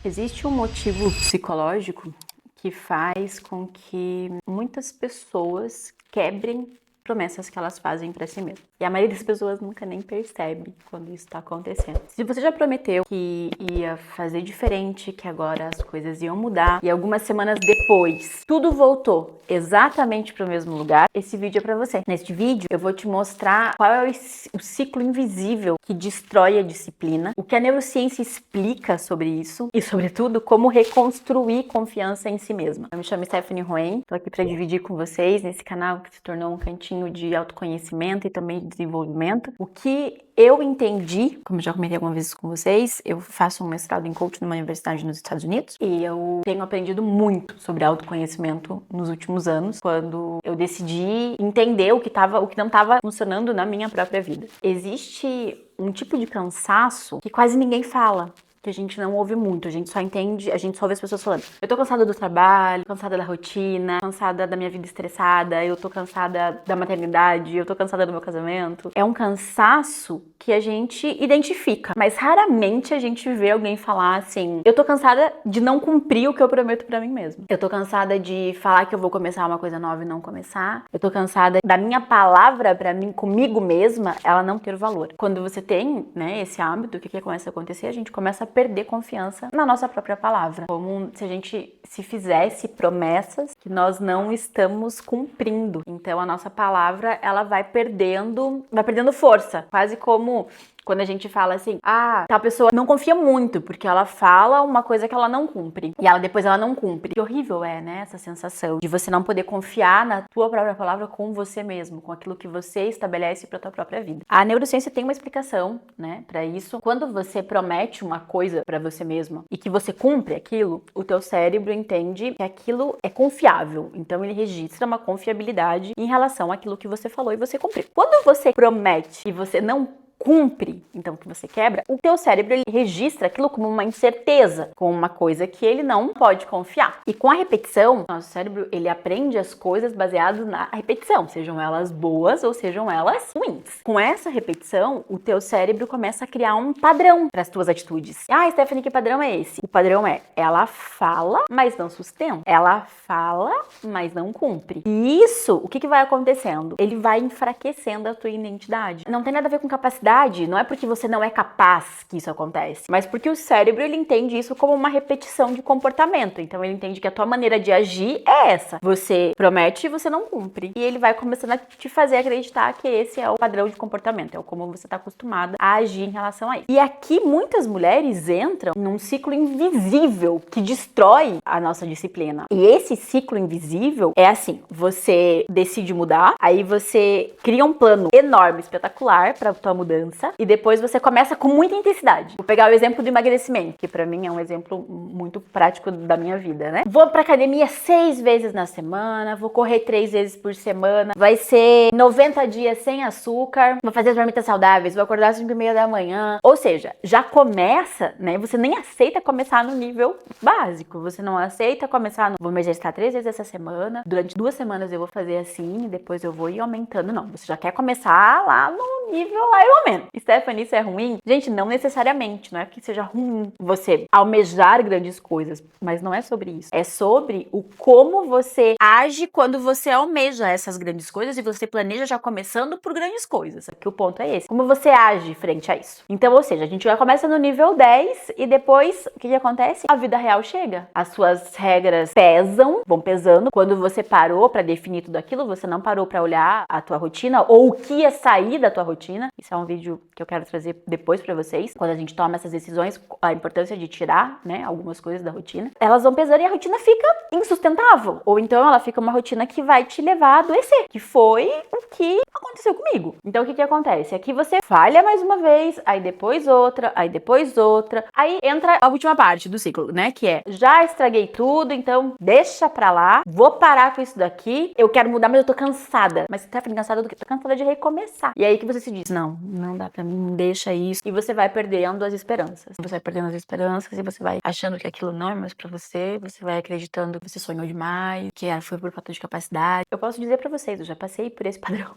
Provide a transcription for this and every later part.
Existe um motivo psicológico que faz com que muitas pessoas quebrem promessas que elas fazem pra si mesmas. E a maioria das pessoas nunca nem percebe quando isso tá acontecendo. Se você já prometeu que ia fazer diferente, que agora as coisas iam mudar, e algumas semanas depois tudo voltou exatamente pro mesmo lugar, esse vídeo é pra você. Neste vídeo eu vou te mostrar qual é o ciclo invisível que destrói a disciplina, o que a neurociência explica sobre isso e, sobretudo, como reconstruir confiança em si mesma. Eu me chamo Stephanie Roen, tô aqui pra dividir com vocês nesse canal que se tornou um cantinho de autoconhecimento e também de desenvolvimento, o que eu entendi, como eu já comentei algumas vezes com vocês, eu faço um mestrado em coaching numa universidade nos Estados Unidos e eu tenho aprendido muito sobre autoconhecimento nos últimos anos, quando eu decidi entender o que não estava funcionando na minha própria vida. Existe um tipo de cansaço que quase ninguém fala, que a gente não ouve muito, a gente só ouve as pessoas falando. Eu tô cansada do trabalho, cansada da rotina, cansada da minha vida estressada, eu tô cansada da maternidade, eu tô cansada do meu casamento. É um cansaço que a gente identifica, mas raramente a gente vê alguém falar assim: eu tô cansada de não cumprir o que eu prometo pra mim mesma. Eu tô cansada de falar que eu vou começar uma coisa nova e não começar. Eu tô cansada da minha palavra pra mim, comigo mesma, ela não ter valor. Quando você tem, né, esse hábito, o que começa a acontecer? A gente começa a perder confiança na nossa própria palavra. Como se a gente se fizesse promessas que nós não estamos cumprindo. Então a nossa palavra, ela vai perdendo força. Quase como quando a gente fala assim: ah, tal pessoa não confia muito, porque ela fala uma coisa que ela não cumpre. E depois ela não cumpre. Que horrível é, né? Essa sensação de você não poder confiar na tua própria palavra com você mesmo, com aquilo que você estabelece pra tua própria vida. A neurociência tem uma explicação, né, pra isso. Quando você promete uma coisa pra você mesmo e que você cumpre aquilo, o teu cérebro entende que aquilo é confiável. Então ele registra uma confiabilidade em relação àquilo que você falou e você cumpriu. Quando você promete e você não cumpre, então que você quebra, o teu cérebro ele registra aquilo como uma incerteza, como uma coisa que ele não pode confiar. E com a repetição, nosso cérebro ele aprende as coisas baseadas na repetição, sejam elas boas ou sejam elas ruins. Com essa repetição, o teu cérebro começa a criar um padrão para as tuas atitudes. Ah, Stephanie, que padrão é esse? O padrão é: ela fala, mas não sustenta. Ela fala, mas não cumpre. E isso, o que vai acontecendo? Ele vai enfraquecendo a tua identidade. Não tem nada a ver com capacidade. Não é porque você não é capaz que isso acontece, mas porque o cérebro ele entende isso como uma repetição de comportamento. Então ele entende que a tua maneira de agir é essa. Você promete e você não cumpre. E ele vai começando a te fazer acreditar que esse é o padrão de comportamento, é como você está acostumada a agir em relação a isso. E aqui muitas mulheres entram num ciclo invisível que destrói a nossa disciplina. E esse ciclo invisível é assim: você decide mudar, aí você cria um plano enorme, espetacular para tua mudança, e depois você começa com muita intensidade. Vou pegar o exemplo do emagrecimento, que pra mim é um exemplo muito prático da minha vida, né? Vou pra academia 6 vezes na semana, vou correr 3 vezes por semana, vai ser 90 dias sem açúcar, vou fazer as marmitas saudáveis, vou acordar às 5:30 da manhã. Ou seja, já começa, né? Você nem aceita começar no nível básico, você não aceita começar no vou me exercitar 3 vezes essa semana, durante 2 semanas eu vou fazer assim, e depois eu vou ir aumentando. Não, você já quer começar lá no nível Ironman. Stephanie, isso é ruim? Gente, não necessariamente, não é que seja ruim você almejar grandes coisas, mas não é sobre isso. É sobre o como você age quando você almeja essas grandes coisas e você planeja já começando por grandes coisas. Aqui o ponto é esse. Como você age frente a isso. Então, ou seja, a gente já começa no nível 10 e depois, o que acontece? A vida real chega. As suas regras vão pesando. Quando você parou pra definir tudo aquilo, você não parou pra olhar a tua rotina ou o que ia sair da tua rotina. Isso é um vídeo que eu quero trazer depois pra vocês. Quando a gente toma essas decisões, a importância de tirar, né, algumas coisas da rotina, elas vão pesando e a rotina fica insustentável. Ou então ela fica uma rotina que vai te levar a adoecer, que foi o que aconteceu comigo. Então o que acontece? Aqui você falha mais uma vez, aí depois outra, aí entra a última parte do ciclo, né, que é: já estraguei tudo, então deixa pra lá, vou parar com isso daqui, eu quero mudar, mas eu tô cansada. Mas você tá ficando cansada do quê? Tô cansada de recomeçar. E aí que você se diz: não dá pra mim, deixa isso. E você vai perdendo as esperanças. Você vai perdendo as esperanças e você vai achando que aquilo não é mais pra você vai acreditando que você sonhou demais, que foi por falta de capacidade. Eu posso dizer pra vocês, eu já passei por esse padrão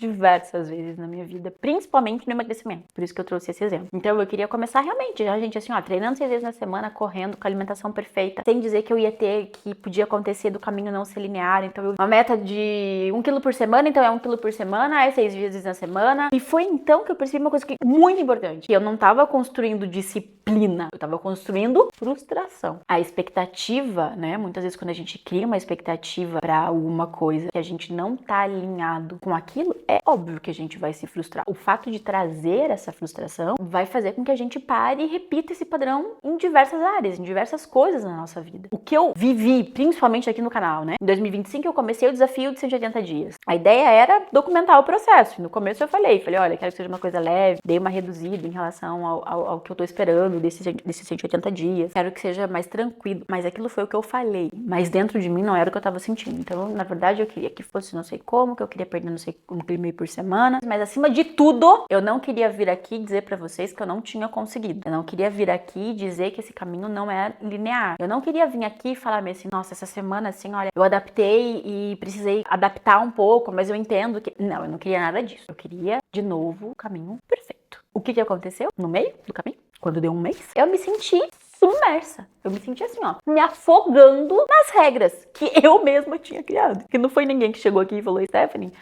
diversas vezes na minha vida, principalmente no emagrecimento. Por isso que eu trouxe esse exemplo. Então eu queria começar realmente, já, gente, assim, ó, treinando 6 vezes na semana, correndo, com a alimentação perfeita, sem dizer que eu ia ter, que podia acontecer do caminho não ser linear. Então uma meta de 1 quilo por semana, então é 1 quilo por semana, é 6 vezes na semana. E foi então que eu percebi uma coisa que é muito importante. Que eu não tava construindo disciplina, eu tava construindo frustração. A expectativa, né? Muitas vezes quando a gente cria uma expectativa pra alguma coisa que a gente não tá alinhado com aquilo, é óbvio que a gente vai se frustrar. O fato de trazer essa frustração vai fazer com que a gente pare e repita esse padrão em diversas áreas, em diversas coisas na nossa vida. O que eu vivi, principalmente aqui no canal, né? Em 2025 eu comecei o desafio de 180 dias. A ideia era documentar o processo. No começo eu falei, olha, quero que seja uma coisa leve, dei uma reduzida em relação ao que eu tô esperando desses 180 dias. Quero que seja mais tranquilo. Mas aquilo foi o que eu falei. Mas dentro de mim não era o que eu tava sentindo. Então, na verdade, eu queria que fosse não sei como, que eu queria perder não sei 1,5 kg por semana. Mas acima de tudo, eu não queria vir aqui dizer pra vocês que eu não tinha conseguido. Eu não queria vir aqui dizer que esse caminho não é linear. Eu não queria vir aqui e falar assim, nossa, essa semana assim, olha, eu adaptei e precisei adaptar um pouco, mas eu entendo que... Não, eu não queria nada disso. Eu queria, de novo, o caminho perfeito. O que aconteceu no meio do caminho? Quando deu um mês, eu me senti submersa. Eu me senti assim, ó, me afogando nas regras que eu mesma tinha criado. Que não foi ninguém que chegou aqui e falou, Stephanie,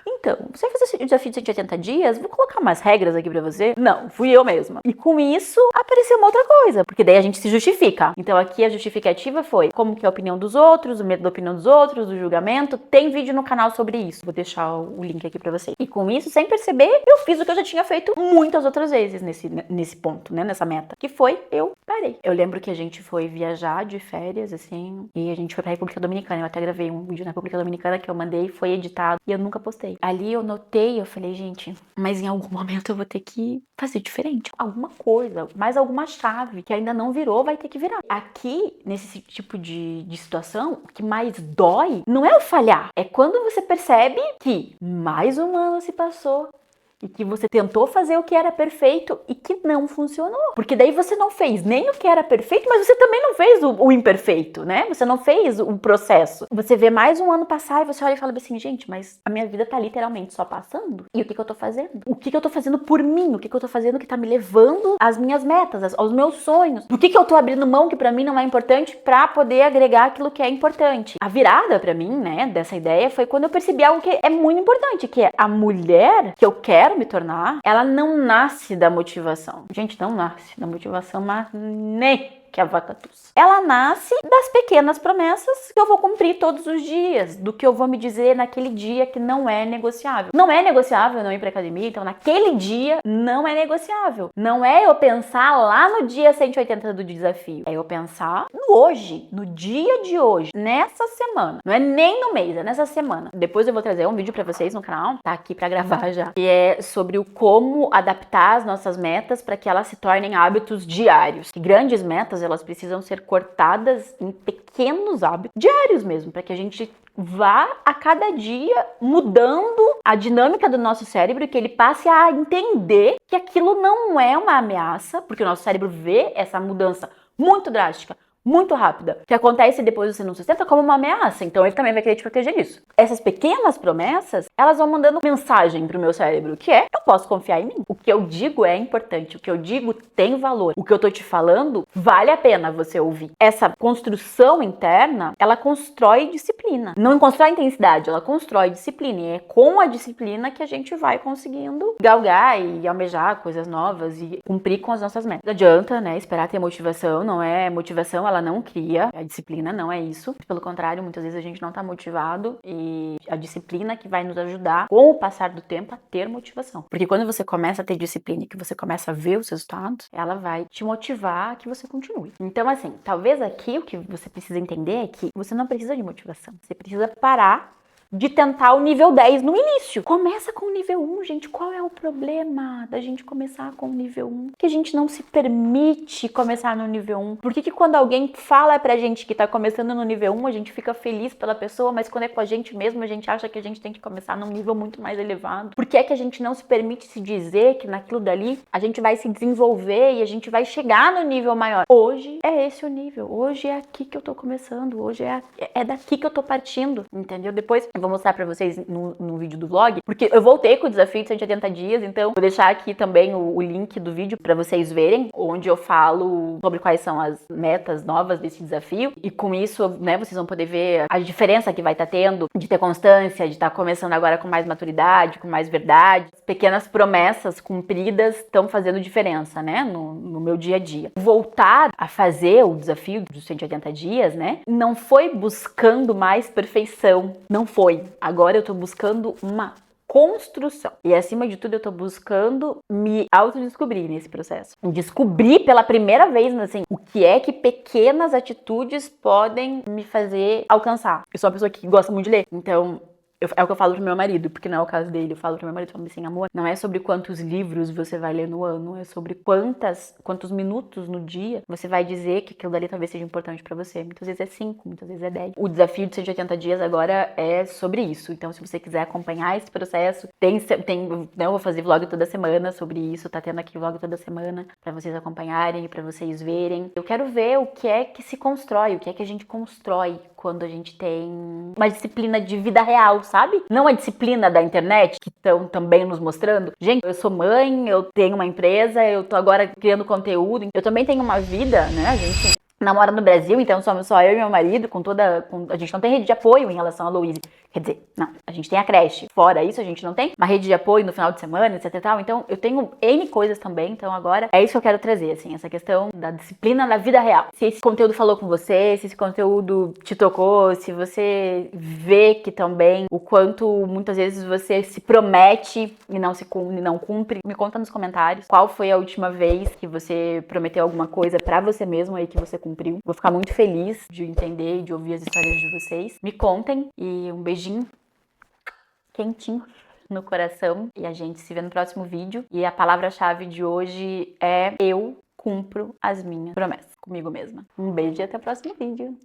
então, você vai fazer o desafio de 180 dias? Vou colocar umas regras aqui pra você? Não, fui eu mesma. E com isso, apareceu uma outra coisa, porque daí a gente se justifica. Então aqui a justificativa foi como que é a opinião dos outros, o medo da opinião dos outros, do julgamento. Tem vídeo no canal sobre isso. Vou deixar o link aqui pra vocês. E com isso, sem perceber, eu fiz o que eu já tinha feito muitas outras vezes nesse ponto, né? Nessa meta. Que foi, eu parei. Eu lembro que a gente foi viajar de férias, assim, e a gente foi pra República Dominicana. Eu até gravei um vídeo na República Dominicana que eu mandei, foi editado, e eu nunca postei. Ali eu notei, eu falei, gente, mas em algum momento eu vou ter que fazer diferente. Alguma coisa, mais alguma chave que ainda não virou, vai ter que virar. Aqui, nesse tipo de situação, o que mais dói não é o falhar, é quando você percebe que mais um ano se passou e que você tentou fazer o que era perfeito e que não funcionou. Porque daí você não fez nem o que era perfeito, mas você também não fez o imperfeito, né? Você não fez o processo. Você vê mais um ano passar e você olha e fala assim, gente, mas a minha vida tá literalmente só passando. E o que eu tô fazendo? O que eu tô fazendo por mim? O que eu tô fazendo que tá me levando às minhas metas, aos meus sonhos? Do que eu tô abrindo mão que pra mim não é importante pra poder agregar aquilo que é importante? A virada pra mim, né, dessa ideia foi quando eu percebi algo que é muito importante, que é a mulher que eu quero me tornar, ela não nasce da motivação. Gente, não nasce da motivação, mas nem que a vaca tussa. Ela nasce das pequenas promessas que eu vou cumprir todos os dias, do que eu vou me dizer naquele dia que não é negociável. Não é negociável não ir pra academia, então naquele dia não é negociável. Não é eu pensar lá no dia 180 do desafio, é eu pensar no hoje, no dia de hoje, nessa semana. Não é nem no mês, é nessa semana. Depois eu vou trazer um vídeo pra vocês no canal, tá aqui pra gravar já, que é sobre o como adaptar as nossas metas para que elas se tornem hábitos diários. Que grandes metas elas precisam ser cortadas em pequenos hábitos diários mesmo, para que a gente vá a cada dia mudando a dinâmica do nosso cérebro, que ele passe a entender que aquilo não é uma ameaça, porque o nosso cérebro vê essa mudança muito drástica, muito rápida, que acontece depois do 160 como uma ameaça, então ele também vai querer te proteger disso. Essas pequenas promessas, elas vão mandando mensagem pro meu cérebro, que é, eu posso confiar em mim. O que eu digo é importante, o que eu digo tem valor, o que eu tô te falando vale a pena você ouvir. Essa construção interna, ela constrói disciplina. Não constrói intensidade, ela constrói disciplina, e é com a disciplina que a gente vai conseguindo galgar e almejar coisas novas e cumprir com as nossas metas. Não adianta, né, esperar ter motivação, não é motivação, ela não cria, a disciplina não é isso. Pelo contrário, muitas vezes a gente não tá motivado e a disciplina que vai nos ajudar, com o passar do tempo, a ter motivação. Porque quando você começa a ter disciplina e que você começa a ver os resultados, ela vai te motivar a que você continue. Então, assim, talvez aqui o que você precisa entender é que você não precisa de motivação. Você precisa parar de tentar o nível 10 no início. Começa com o nível 1, gente. Qual é o problema da gente começar com o nível 1? Que a gente não se permite começar no nível 1. Por que quando alguém fala pra gente que tá começando no nível 1, a gente fica feliz pela pessoa, mas quando é com a gente mesmo, a gente acha que a gente tem que começar num nível muito mais elevado? Por que é que a gente não se permite se dizer que naquilo dali a gente vai se desenvolver e a gente vai chegar no nível maior? Hoje é esse o nível. Hoje é aqui que eu tô começando. Hoje é daqui que eu tô partindo. Entendeu? Depois vou mostrar pra vocês no vídeo do vlog, porque eu voltei com o desafio de 180 dias, então vou deixar aqui também o link do vídeo pra vocês verem, onde eu falo sobre quais são as metas novas desse desafio, e com isso, né, vocês vão poder ver a diferença que vai estar tendo de ter constância, de estar começando agora com mais maturidade, com mais verdade. Pequenas promessas cumpridas estão fazendo diferença, né, no meu dia a dia. Voltar a fazer o desafio dos 180 dias, né, não foi buscando mais perfeição, não foi. Agora eu tô buscando uma construção. E acima de tudo eu tô buscando me autodescobrir nesse processo. Descobrir pela primeira vez, assim, o que é que pequenas atitudes podem me fazer alcançar. Eu sou uma pessoa que gosta muito de ler, então é o que eu falo pro meu marido, porque não é o caso dele. Eu falo pro meu marido, falo assim, amor, não é sobre quantos livros você vai ler no ano, é sobre quantos minutos no dia você vai dizer que aquilo dali talvez seja importante pra você. Muitas vezes é 5, muitas vezes é 10. O desafio de 180 dias agora é sobre isso. Então, se você quiser acompanhar esse processo, né, eu vou fazer vlog toda semana sobre isso, tá tendo aqui vlog toda semana pra vocês acompanharem, pra vocês verem. Eu quero ver o que é que se constrói, o que é que a gente constrói quando a gente tem uma disciplina de vida real, sabe? Não a disciplina da internet, que estão também nos mostrando. Gente, eu sou mãe, eu tenho uma empresa, eu tô agora criando conteúdo, eu também tenho uma vida, né? A gente namora no Brasil, então somos só eu e meu marido, a gente não tem rede de apoio em relação a Louise. Quer dizer, não, a gente tem a creche. Fora isso, a gente não tem uma rede de apoio no final de semana, etc e tal. Então, eu tenho N coisas também. Então, agora, é isso que eu quero trazer, assim, essa questão da disciplina na vida real. Se esse conteúdo falou com você, se esse conteúdo te tocou, se você vê que também o quanto muitas vezes você se promete e não cumpre, me conta nos comentários qual foi a última vez que você prometeu alguma coisa pra você mesmo aí que você cumpriu. Vou ficar muito feliz de entender e de ouvir as histórias de vocês. Me contem e um beijinho quentinho no coração e a gente se vê no próximo vídeo. E a palavra-chave de hoje é: eu cumpro as minhas promessas comigo mesma. Um beijo e até o próximo vídeo.